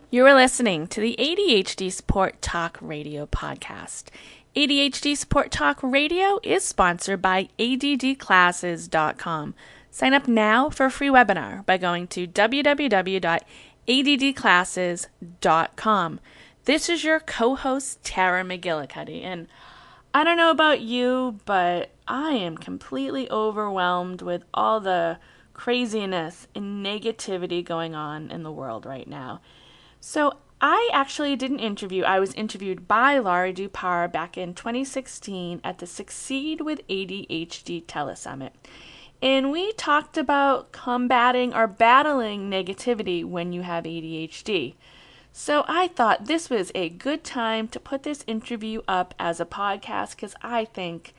You are listening to the ADHD Support Talk Radio podcast. ADHD Support Talk Radio is sponsored by ADDclasses.com. Sign up now for a free webinar by going to www.addclasses.com. This is your co-host, Tara McGillicuddy, and I don't know about you, but I am completely overwhelmed with all the craziness and negativity going on in the world right now. So I actually did an interview. I was interviewed by Laurie Dupar back in 2016 at the Succeed with ADHD Telesummit. And we talked about combating or battling negativity when you have ADHD. So I thought this was a good time to put this interview up as a podcast because I think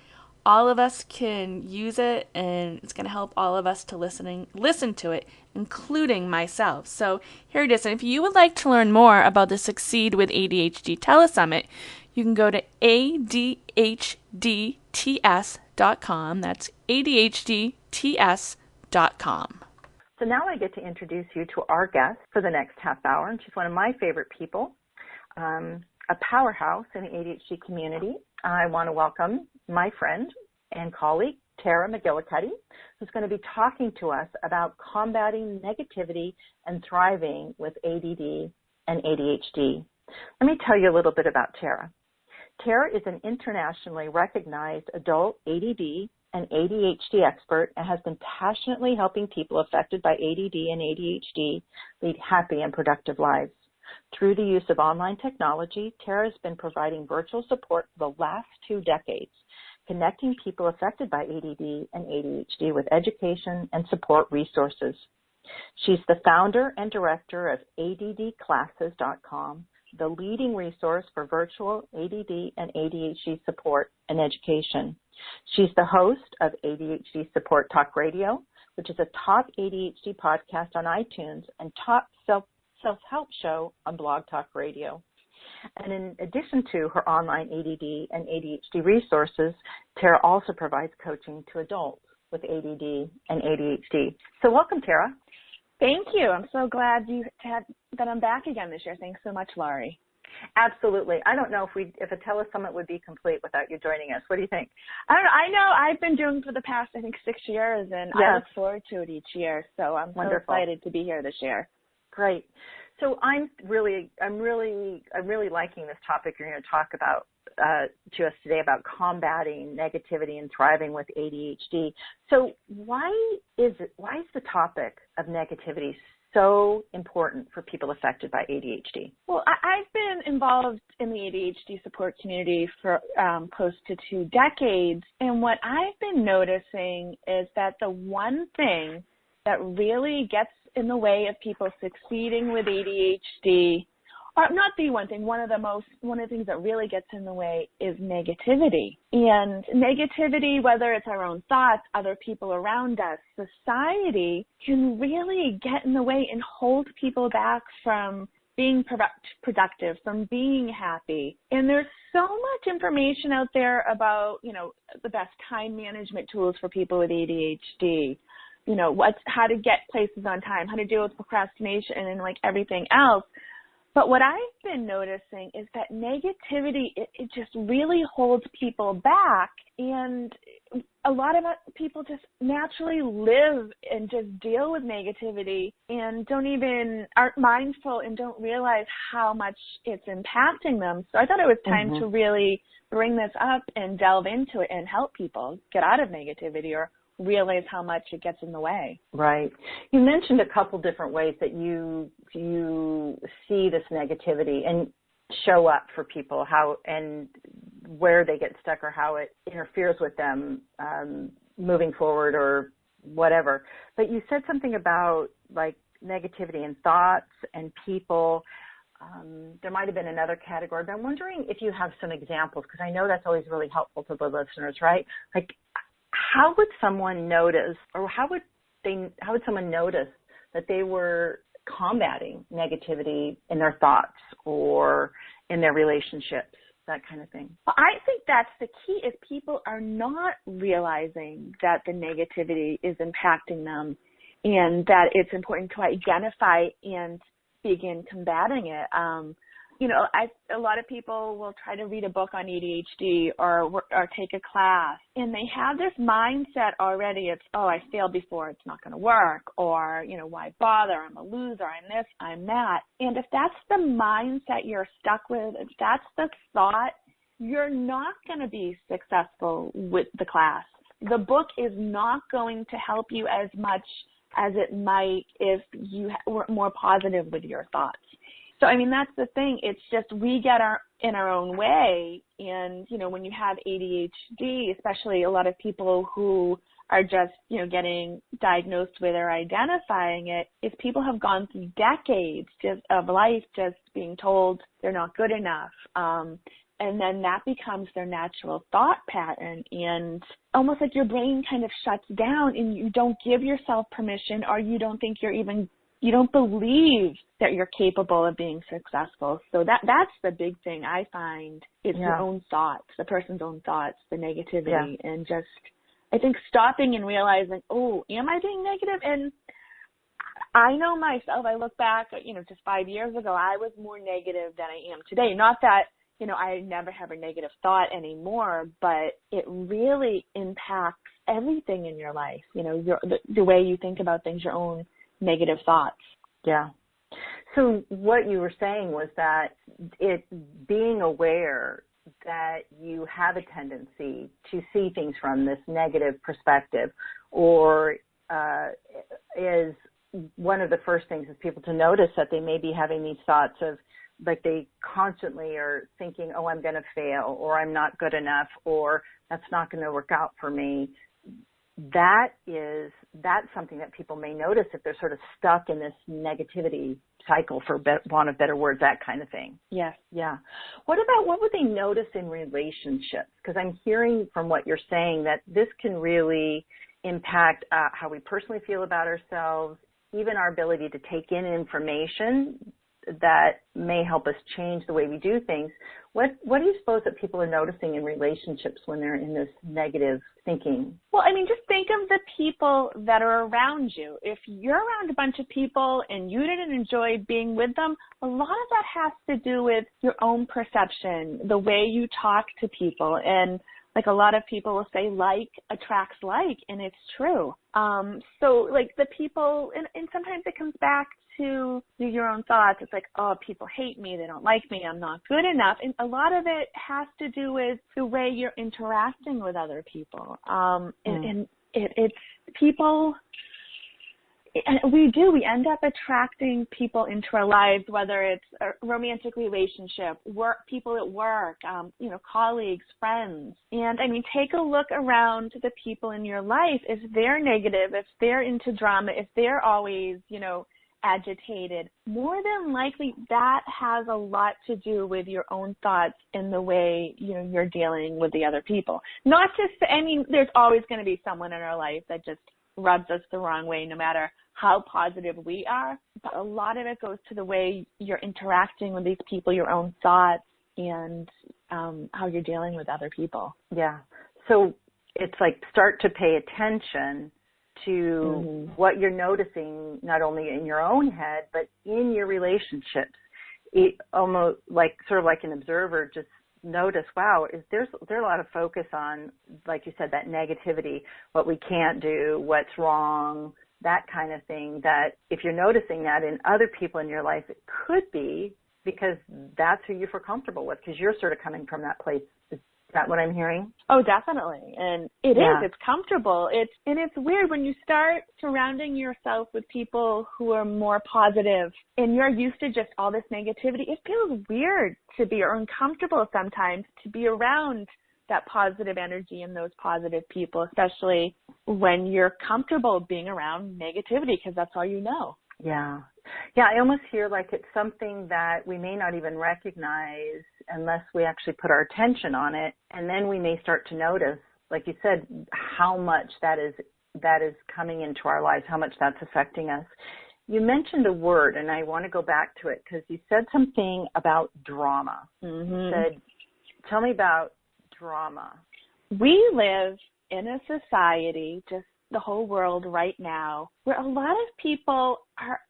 all of us can use it and it's going to help all of us to listen to it, including myself. So here it is. And if you would like to learn more about the Succeed with ADHD Telesummit, you can go to ADHDTS.com. That's ADHDTS.com. So now I get to introduce you to our guest for the next half hour, and she's one of my favorite people, a powerhouse in the ADHD community. I want to welcome my friend and colleague, Tara McGillicuddy, who's going to be talking to us about combating negativity and thriving with ADD and ADHD. Let me tell you a little bit about Tara. Tara is an internationally recognized adult ADD and ADHD expert and has been passionately helping people affected by ADD and ADHD lead happy and productive lives. Through the use of online technology, Tara has been providing virtual support for the last 2 decades, connecting people affected by ADD and ADHD with education and support resources. She's the founder and director of ADDclasses.com, the leading resource for virtual ADD and ADHD support and education. She's the host of ADHD Support Talk Radio, which is a top ADHD podcast on iTunes and top self-help show on Blog Talk Radio. And in addition to her online ADD and ADHD resources, Tara also provides coaching to adults with ADD and ADHD. So welcome, Tara. Thank you. I'm so glad that I'm back again this year. Thanks so much, Laurie. Absolutely. I don't know if a telesummit would be complete without you joining us. What do you think? I don't know. I know I've been doing for the past, 6 years, and I look forward to it each year. So I'm so excited to be here this year. Great. So I'm really liking this topic you're going to talk about to us today about combating negativity and thriving with ADHD. So why is the topic of negativity so important for people affected by ADHD? Well, I've been involved in the ADHD support community for close to 2 decades, and what I've been noticing is that the one thing that really gets in the way of people succeeding with ADHD, or not the one thing, one of the things that really gets in the way is negativity. And negativity, whether it's our own thoughts, other people around us, society, can really get in the way and hold people back from being productive, from being happy. And there's so much information out there about, the best time management tools for people with ADHD. How to get places on time, how to deal with procrastination and everything else. But what I've been noticing is that negativity, it just really holds people back. And a lot of people just naturally live and just deal with negativity and aren't mindful and don't realize how much it's impacting them. So I thought it was time to really bring this up and delve into it and help people get out of negativity or realize how much it gets in the way. Right. You mentioned a couple different ways that you see this negativity and show up for people, how and where they get stuck or how it interferes with them moving forward or whatever. But you said something about negativity in thoughts and people. There might have been another category, but I'm wondering if you have some examples, because I know that's always really helpful to the listeners, right? How would someone notice, or how would someone notice that they were combating negativity in their thoughts or in their relationships, that kind of thing? Well, I think that's the key, is people are not realizing that the negativity is impacting them and that it's important to identify and begin combating it. A lot of people will try to read a book on ADHD or take a class, and they have this mindset already. It's, oh, I failed before, it's not going to work, or, why bother? I'm a loser, I'm this, I'm that. And if that's the mindset you're stuck with, if that's the thought, you're not going to be successful with the class. The book is not going to help you as much as it might if you were more positive with your thoughts. So, that's the thing. It's just we get in our own way. And, when you have ADHD, especially a lot of people who are just, getting diagnosed with or identifying it, is people have gone through decades of life just being told they're not good enough. And then that becomes their natural thought pattern, and almost like your brain kind of shuts down and you don't give yourself permission, or you don't think you don't believe that you're capable of being successful. So that's the big thing I find is your own thoughts, the person's own thoughts, the negativity, and just, I think, stopping and realizing, oh, am I being negative? And I know myself, I look back, just 5 years ago, I was more negative than I am today. Not that, I never have a negative thought anymore, but it really impacts everything in your life, the way you think about things, your own negative thoughts. Yeah. So what you were saying was that being aware that you have a tendency to see things from this negative perspective, or is one of the first things is people to notice that they may be having these thoughts of, like, they constantly are thinking, oh, I'm going to fail, or I'm not good enough, or that's not going to work out for me. That's something that people may notice if they're sort of stuck in this negativity cycle, for want of better words, that kind of thing. Yes. Yeah. What would they notice in relationships? Because I'm hearing from what you're saying that this can really impact how we personally feel about ourselves, even our ability to take in information that may help us change the way we do things. What do you suppose that people are noticing in relationships when they're in this negative thinking? Well, just think of the people that are around you. If you're around a bunch of people and you didn't enjoy being with them, a lot of that has to do with your own perception, the way you talk to people. And like a lot of people will say, like attracts like, and it's true. So like the people, and sometimes it comes back to your own thoughts. It's like, oh, people hate me, they don't like me, I'm not good enough. And a lot of it has to do with the way you're interacting with other people. And it's people, and we end up attracting people into our lives, whether it's a romantic relationship, people at work, colleagues, friends. And take a look around the people in your life. If they're negative, if they're into drama, if they're always, agitated, more than likely that has a lot to do with your own thoughts and the way, you're dealing with the other people. Not just, there's always going to be someone in our life that just rubs us the wrong way, no matter how positive we are. But a lot of it goes to the way you're interacting with these people, your own thoughts, and how you're dealing with other people. Yeah. So it's like start to pay attention to what you're noticing, not only in your own head, but in your relationships. It almost sort of like an observer, just notice, wow, there's a lot of focus on, like you said, that negativity, what we can't do, what's wrong, that kind of thing, that if you're noticing that in other people in your life, it could be because that's who you feel comfortable with, because you're sort of coming from that place. Is that what I'm hearing? Oh, definitely. And it is. It's comfortable. It's weird when you start surrounding yourself with people who are more positive and you're used to just all this negativity. It feels weird to be, or uncomfortable sometimes, to be around that positive energy and those positive people, especially when you're comfortable being around negativity, because that's all you know. Yeah. Yeah, I almost feel like it's something that we may not even recognize unless we actually put our attention on it. And then we may start to notice, like you said, how much that is coming into our lives, how much that's affecting us. You mentioned a word, and I want to go back to it because you said something about drama. You said, tell me about drama. We live in a society, just the whole world right now, where a lot of people are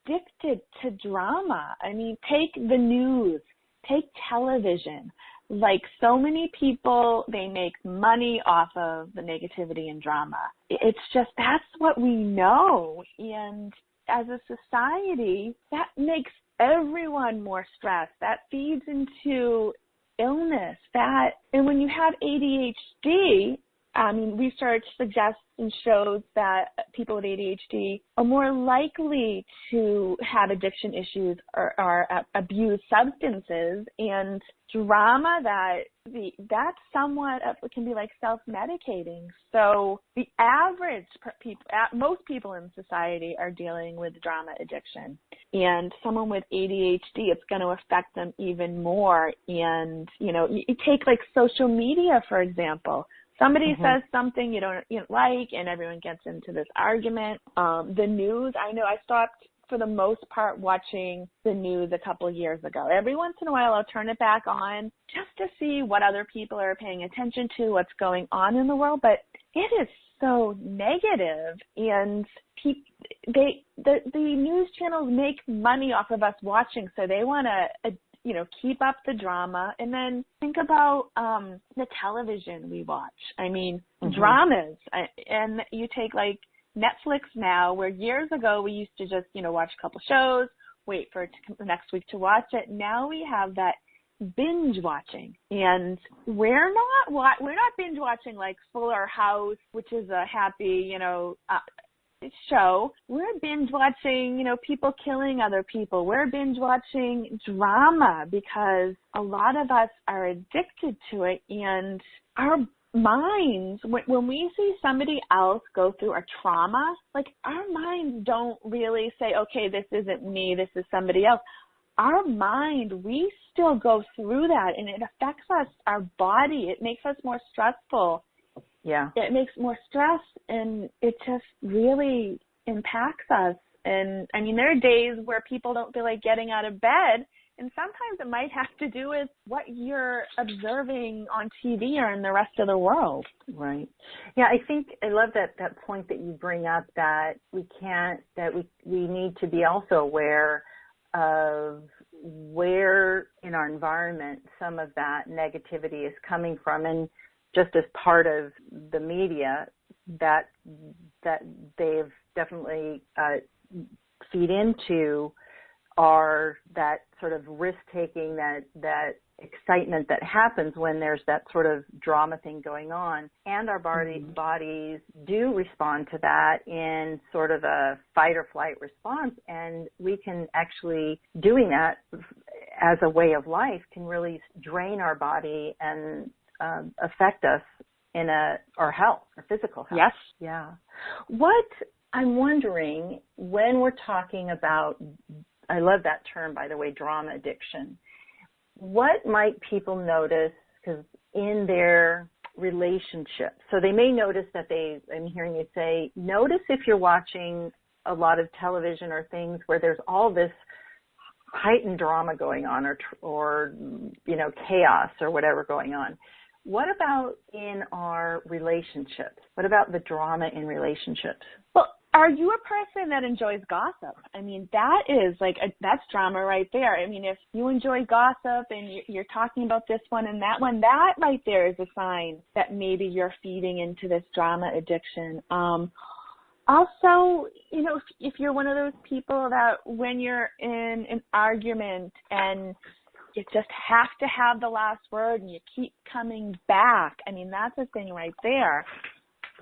addicted to drama. I mean, take the news, take television. Like so many people, they make money off of the negativity and drama. It's just, that's what we know. And as a society, that makes everyone more stressed. That feeds into illness. And when you have ADHD, I mean, research suggests and shows that people with ADHD are more likely to have addiction issues or abuse substances, and drama that's somewhat can be like self-medicating. So the average most people in society are dealing with drama addiction, and someone with ADHD, it's going to affect them even more. And you take like social media, for example. Somebody says something you don't like, and everyone gets into this argument. The news, I know I stopped for the most part watching the news a couple of years ago. Every once in a while I'll turn it back on just to see what other people are paying attention to, what's going on in the world. But it is so negative, and the news channels make money off of us watching, so they want to keep up the drama. And then think about the television we watch. I mean, dramas. And you take like Netflix now, where years ago we used to just, watch a couple shows, wait for the next week to watch it. Now we have that binge watching. And we're not binge watching like Fuller House, which is a happy, show. We're binge watching, people killing other people. We're binge watching drama because a lot of us are addicted to it, and our minds, when we see somebody else go through a trauma, like our minds don't really say, okay, this isn't me, this is somebody else. Our mind, we still go through that, and it affects us, our body. It makes us more stressful. Yeah. It makes more stress, and it just really impacts us. And I mean, there are days where people don't feel like getting out of bed, and sometimes it might have to do with what you're observing on TV or in the rest of the world. Right. Yeah, I love that point that you bring up, that we need to be also aware of where in our environment some of that negativity is coming from. And just as part of the media that they've definitely feed into are that sort of risk-taking, that excitement that happens when there's that sort of drama thing going on. And our bodies do respond to that in sort of a fight or flight response. And we can actually, doing that as a way of life can really drain our body and affect us in our health, our physical health. Yes. Yeah. What I'm wondering, when we're talking about, I love that term, by the way, drama addiction, what might people notice, because in their relationships, so they may notice that I'm hearing you say, notice if you're watching a lot of television or things where there's all this heightened drama going on, or chaos or whatever going on. What about in our relationships? What about the drama in relationships? Well, are you a person that enjoys gossip? I mean, that is that's drama right there. I mean, if you enjoy gossip and you're talking about this one and that one, that right there is a sign that maybe you're feeding into this drama addiction. Also, if you're one of those people that when you're in an argument and you just have to have the last word and you keep coming back, I mean, that's a thing right there.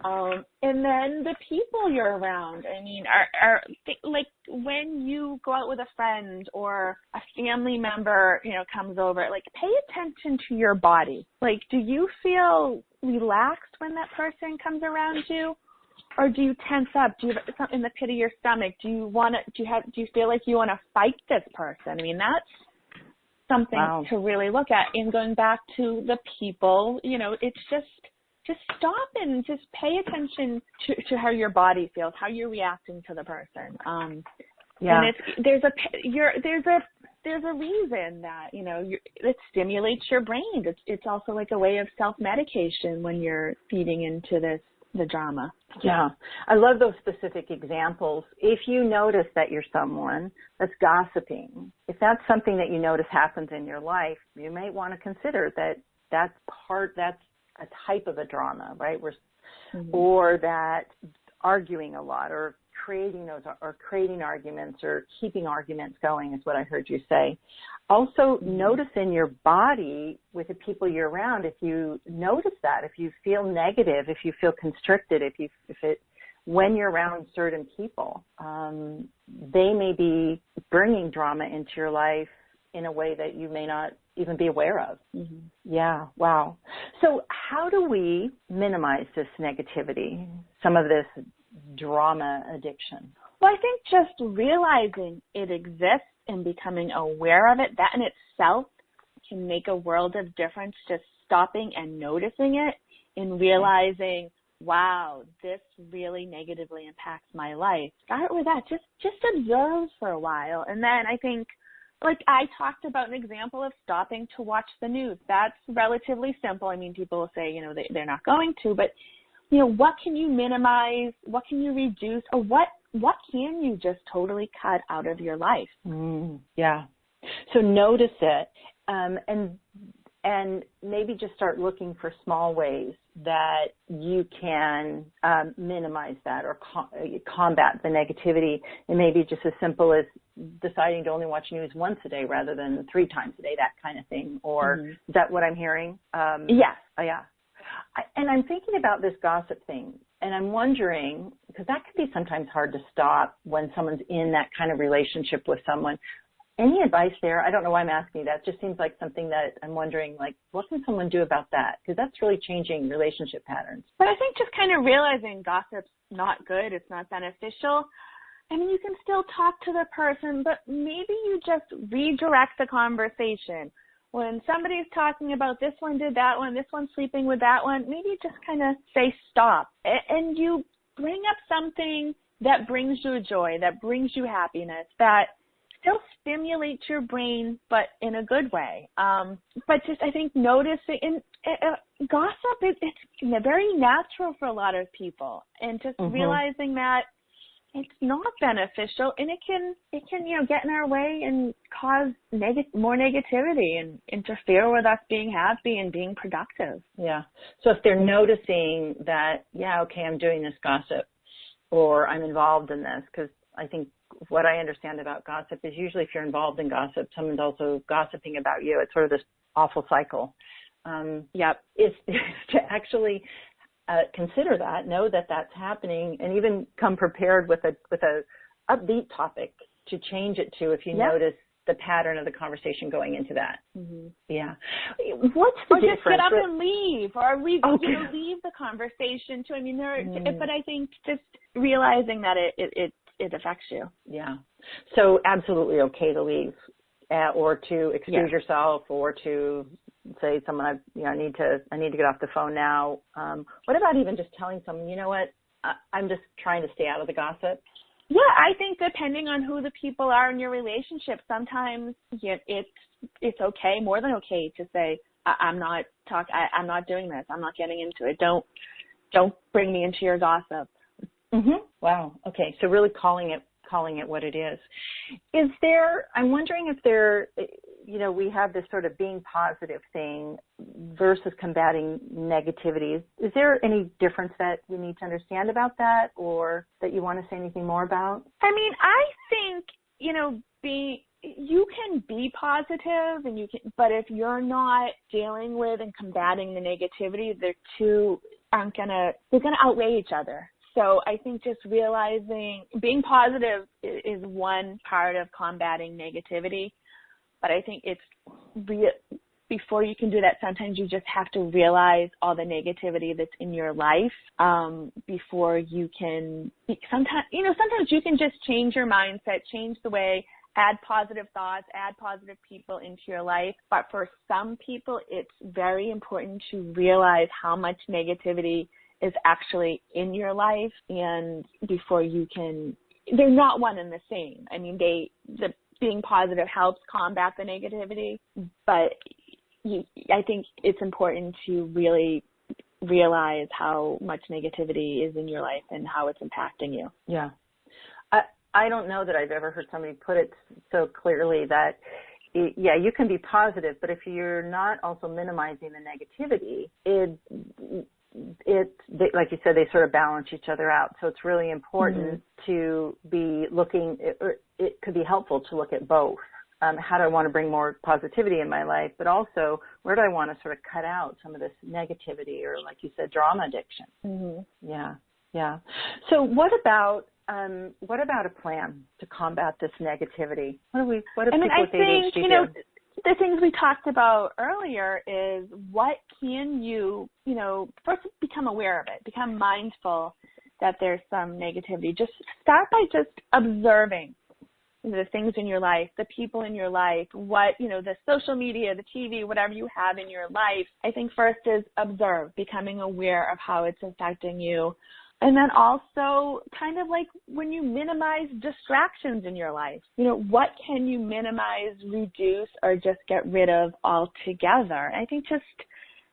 And then the people you're around, I mean, are like when you go out with a friend or a family member, comes over, like pay attention to your body. Like, do you feel relaxed when that person comes around you? Or do you tense up? Do you have something in the pit of your stomach? Do you feel like you want to fight this person? I mean, that's something to really look at. And going back to the people, it's just stop and just pay attention to how your body feels, how you're reacting to the person. And there's a reason that, it stimulates your brain. It's also like a way of self-medication when you're feeding into this the drama. Yeah. I love those specific examples. If you notice that you're someone that's gossiping, if that's something that you notice happens in your life, you may want to consider that's a type of a drama, right? Or that arguing a lot or creating arguments or keeping arguments going is what I heard you say. Also, notice in your body with the people you're around, if you notice that, if you feel negative, if you feel constricted, when you're around certain people, they may be bringing drama into your life in a way that you may not even be aware of. Mm-hmm. Yeah, wow. So how do we minimize this negativity, some of this drama addiction? Well, I think just realizing it exists and becoming aware of it, that in itself can make a world of difference, just stopping and noticing it and realizing, wow, this really negatively impacts my life. Start with that. Just observe for a while. And then I think, like I talked about an example of stopping to watch the news. That's relatively simple. I mean, people will say, they're not going to, but what can you minimize? What can you reduce? Or what can you just totally cut out of your life? Yeah. So notice it, and maybe just start looking for small ways that you can minimize that or combat the negativity. It may be just as simple as deciding to only watch news once a day rather than 3 times a day, that kind of thing. Or is that what I'm hearing? Yes. Oh, yeah. And I'm thinking about this gossip thing, and I'm wondering, because that can be sometimes hard to stop when someone's in that kind of relationship with someone. Any advice there? I don't know why I'm asking that. It just seems like something that I'm wondering, like, what can someone do about that? Because that's really changing relationship patterns. But I think just kind of realizing gossip's not good, it's not beneficial. I mean, you can still talk to the person, but maybe you just redirect the conversation. When somebody's talking about this one did that one, this one's sleeping with that one, maybe just kind of say stop. And you bring up something that brings you joy, that brings you happiness, that still stimulates your brain, but in a good way. But just, I think, noticing, and gossip, it's very natural for a lot of people. And just realizing that it's not beneficial, and it can get in our way and cause more negativity and interfere with us being happy and being productive. Yeah. So if they're noticing that, I'm doing this gossip, or I'm involved in this, because I think what I understand about gossip is usually if you're involved in gossip, someone's also gossiping about you. It's sort of this awful cycle. Is to actually consider that, know that that's happening, and even come prepared with a upbeat topic to change it to if you notice the pattern of the conversation going into that. Yeah. What's the difference? Or just get up and leave, or leave the conversation too. I mean, but I think just realizing that it affects you. Yeah. So absolutely okay to leave, or to excuse yourself, or to say someone, I need to get off the phone now. What about even just telling someone, you know what, I'm just trying to stay out of the gossip? Yeah, I think depending on who the people are in your relationship, sometimes it's okay, more than okay, to say, I'm not doing this. I'm not getting into it. Don't bring me into your gossip. Wow. Okay. So really calling it what it is. I'm wondering if we have this sort of being positive thing versus combating negativity. Is there any difference that we need to understand about that, or that you want to say anything more about? I mean, I think, you can be positive, but if you're not dealing with and combating the negativity, they're gonna outweigh each other. So I think just realizing being positive is one part of combating negativity, but I think before you can do that, sometimes you just have to realize all the negativity that's in your life before you can. Sometimes you can just change your mindset, change the way, add positive thoughts, add positive people into your life. But for some people, it's very important to realize how much negativity is actually in your life, and before you can, they're not one and the same. I mean, the being positive helps combat the negativity, but I think it's important to really realize how much negativity is in your life and how it's impacting you. Yeah. I don't know that I've ever heard somebody put it so clearly that, you can be positive, but if you're not also minimizing the negativity, like you said, they sort of balance each other out. So it's really important to be looking, it could be helpful to look at both. How do I want to bring more positivity in my life, but also where do I want to sort of cut out some of this negativity or, like you said, drama addiction? Mm-hmm. Yeah. So what about a plan to combat this negativity? What do people with ADHD do? The things we talked about earlier is what can you first become aware of it, become mindful that there's some negativity. Just start by just observing the things in your life, the people in your life, what, the social media, the TV, whatever you have in your life. I think first is observe, becoming aware of how it's affecting you. And then also kind of like when you minimize distractions in your life, what can you minimize, reduce, or just get rid of altogether? I think just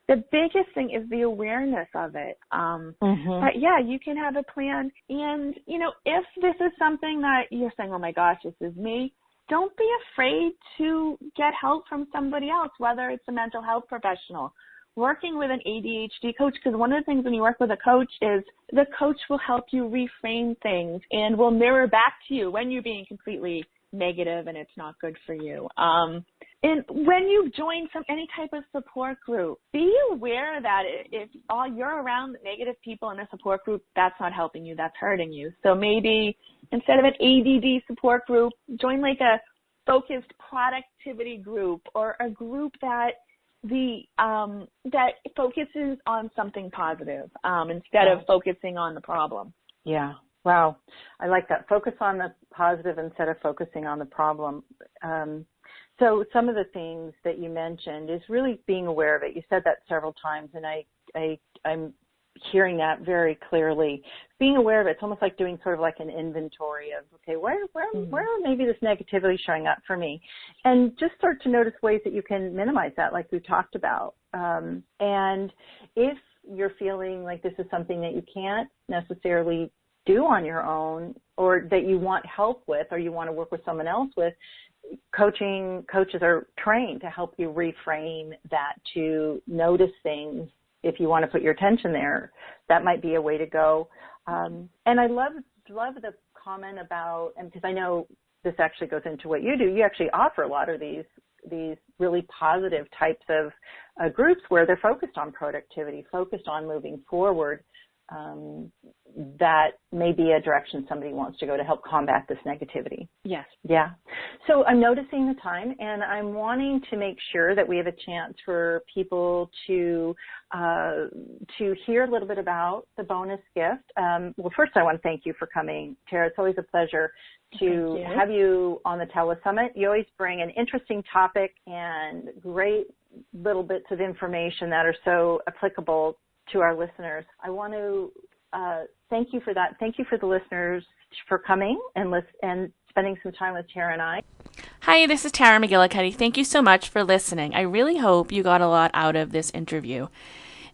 the biggest thing is the awareness of it. But yeah, you can have a plan. And, if this is something that you're saying, oh my gosh, this is me, don't be afraid to get help from somebody else, whether it's a mental health professional, working with an ADHD coach, because one of the things when you work with a coach is the coach will help you reframe things and will mirror back to you when you're being completely negative and it's not good for you. And when you join any type of support group, be aware that if all you're around negative people in a support group, that's not helping you, that's hurting you. So maybe instead of an ADD support group, join like a focused productivity group or a group that that focuses on something positive instead of focusing on the problem. Yeah. Wow. I like that. Focus on the positive instead of focusing on the problem. So some of the things that you mentioned is really being aware of it. You said that several times, and I'm hearing that very clearly. Being aware of it, it's almost like doing sort of like an inventory of, okay, where maybe this negativity showing up for me? And just start to notice ways that you can minimize that, like we talked about. And if you're feeling like this is something that you can't necessarily do on your own, or that you want help with, or you want to work with someone else with, coaches are trained to help you reframe that, to notice things. If you want to put your attention there, that might be a way to go. And I love the comment about, and because I know this actually goes into what you do, you actually offer a lot of these really positive types of groups where they're focused on productivity, focused on moving forward. That may be a direction somebody wants to go to help combat this negativity. Yes. Yeah. So I'm noticing the time, and I'm wanting to make sure that we have a chance for people to hear a little bit about the bonus gift. Well, first I want to thank you for coming, Tara. It's always a pleasure to have you on the Telesummit. You always bring an interesting topic and great little bits of information that are so applicable to our listeners. I want to thank you for that. Thank you for the listeners for coming and spending some time with Tara and I. Hi, this is Tara McGillicuddy. Thank you so much for listening. I really hope you got a lot out of this interview.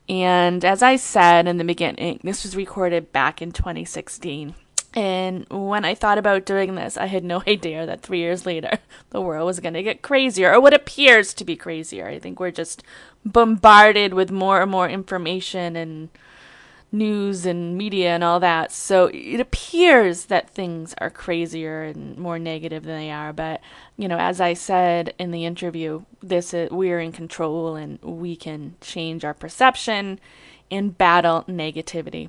And as I said in the beginning, this was recorded back in 2016. And when I thought about doing this, I had no idea that 3 years later, the world was going to get crazier, or what appears to be crazier. I think we're just bombarded with more and more information and news and media and all that. So it appears that things are crazier and more negative than they are. But, as I said in the interview, we're in control and we can change our perception and battle negativity.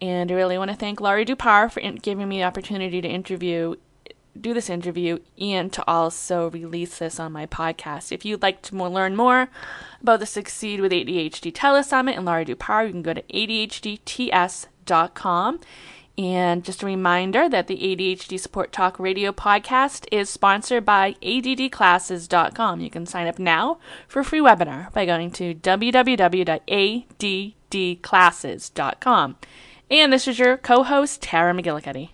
And I really want to thank Laurie Dupar for giving me the opportunity to do this interview and to also release this on my podcast. If you'd like to learn more about the Succeed with ADHD Telesummit and Laurie Dupar, you can go to ADHDTS.com. And just a reminder that the ADHD Support Talk radio podcast is sponsored by ADDclasses.com. You can sign up now for a free webinar by going to www.addclasses.com. And this is your co-host, Tara McGillicuddy.